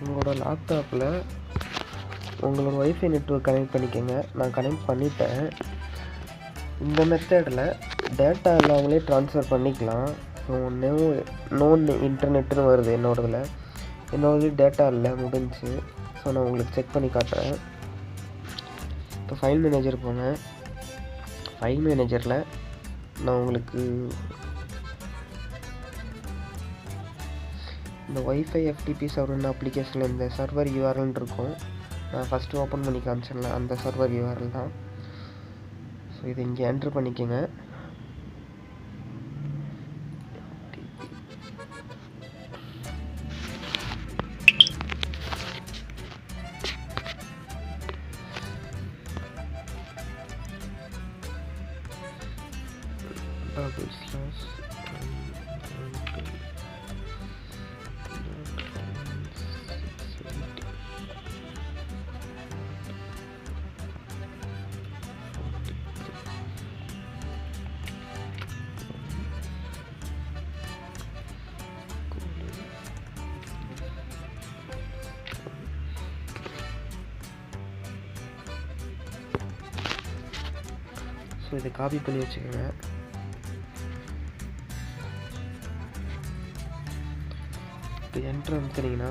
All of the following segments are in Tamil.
உங்களோட லேப்டாப்பில் உங்களோட ஒய்ஃபை நெட்வொர்க் கனெக்ட் பண்ணிக்கோங்க. நான் கனெக்ட் பண்ணிட்டேன். இந்த மெத்தடில் டேட்டா இல்லாமலே ட்ரான்ஸ்ஃபர் பண்ணிக்கலாம். ஸோ நோன் இன்டர்நெட்டுன்னு வருது என்னோடது டேட்டா இல்லை, முடிஞ்சு. ஸோ நான் உங்களுக்கு செக் பண்ணி காட்டுறேன். இப்போ ஃபைல் மேனேஜர் போங்க. ஃபைல் மேனேஜரில் நான் உங்களுக்கு இந்த ஒய்ஃபை FTP சர்வர்னு அப்ளிகேஷனில் இந்த சர்வர் URL இருக்கும். நான் ஃபஸ்ட்டு ஓப்பன் பண்ணி காமிச்சிடலாம். அந்த சர்வர் URL தான். ஸோ இது இங்கே என்ட்ரு பண்ணிக்கோங்க. ஸோ இதை காப்பி பண்ணி வச்சுக்கோங்க. இப்போ என்ட்ரு அமுத்துனீங்கன்னா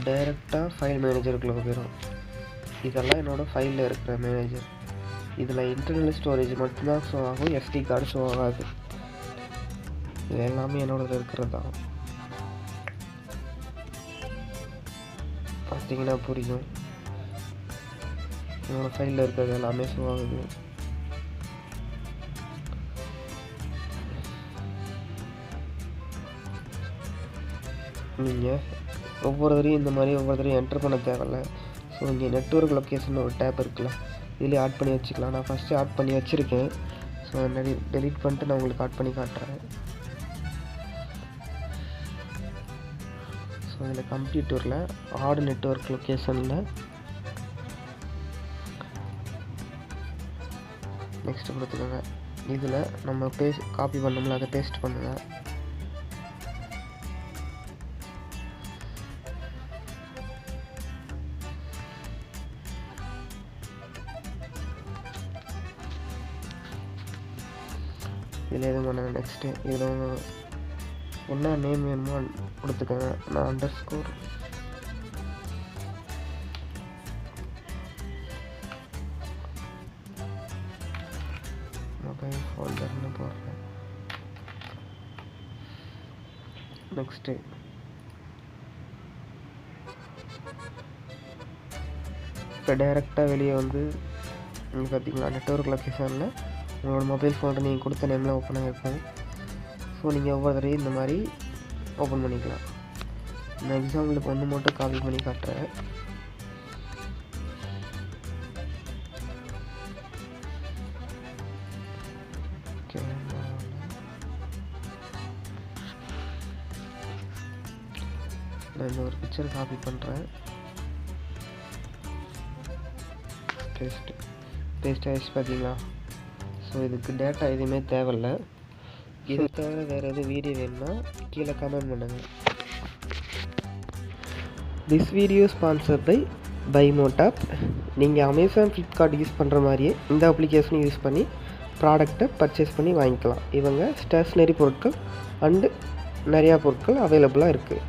டைரெக்டாக ஃபைல் மேனேஜருக்குள்ளே போயிடும். இதெல்லாம் என்னோடய ஃபைலில் இருக்கிற மேனேஜர். இதில் இன்டர்னல் ஸ்டோரேஜ் மட்டும்தான் ஷோ ஆகும், SD கார்டு ஷோ ஆகாது. இது எல்லாமே என்னோடது இருக்கிறது தான். பார்த்தீங்கன்னா புரியும். என்னோடய ஃபைலில் இருக்கிறது எல்லாமே ஷோ ஆகுது. நீங்கள் ஒவ்வொரு தடவையும் இந்த மாதிரி ஒவ்வொரு தடவையும் என்ட்ரு பண்ண தேவையில்ல. ஸோ இங்கே நெட்வொர்க் லொக்கேஷன் ஒரு டேப் இருக்குல்ல, இதுலேயே ஆட் பண்ணி வச்சுக்கலாம். நான் ஃபஸ்ட்டு ஆட் பண்ணி வச்சுருக்கேன். ஸோ டெலீட் பண்ணிட்டு நான் உங்களுக்கு ஆட் பண்ணி காட்டுறேன். ஸோ இதில் கம்ப்யூட்டரில் ஆட் நெட்வொர்க் லொக்கேஷனில் நெக்ஸ்ட்டு கொடுத்துக்கோங்க. இதில் நம்ம காப்பி பண்ணோம்ல, அதை பேஸ்ட் பண்ணுங்கள். இதில் எதுவும் பண்ண நெக்ஸ்ட்டு இதில் என்ன நேம் வேணுமோ கொடுத்துக்கோங்க. நான் அண்டர்ஸ்கோர் மொபைல் ஃபோல்டர்னு போடுறேன். நெக்ஸ்ட்டு இப்போ டைரெக்டாக வெளியே வந்து நீங்கள் பார்த்தீங்களா நெட்வொர்க் லொக்கேஷனில் உங்களோட மொபைல் ஃபோனை நீங்கள் கொடுத்த நேமில் ஓப்பன் ஆகிருக்கும். ஸோ நீங்கள் ஒவ்வொரு தடவையும் இந்த மாதிரி ஓப்பன் பண்ணிக்கலாம். நான் எக்ஸாம்பிளுக்கு ஒன்று மட்டும் காப்பி பண்ணி காட்டுறேன். ஓகே, நான் இந்த ஒரு பிக்சர் காப்பி பண்ணுறேன். பேஸ்ட் ஆகிடுச்சு பார்த்தீங்களா. ஸோ இதுக்கு டேட்டா எதுவுமே தேவையில்லை. இது தவிர வேறு எதுவும் வீடியோ வேணும்னா கீழே கமெண்ட் பண்ணுங்கள். திஸ் வீடியோ ஸ்பான்சர் பை பைமோடாப். நீங்கள் அமேசான், ஃப்ளிப்கார்ட் யூஸ் பண்ணுற மாதிரியே இந்த அப்ளிகேஷனை யூஸ் பண்ணி ப்ராடக்டை பர்ச்சேஸ் பண்ணி வாங்கிக்கலாம். இவங்க ஸ்டேஷ்னரி பொருட்கள் அண்டு நிறையா பொருட்கள் அவைலபிளாக இருக்குது.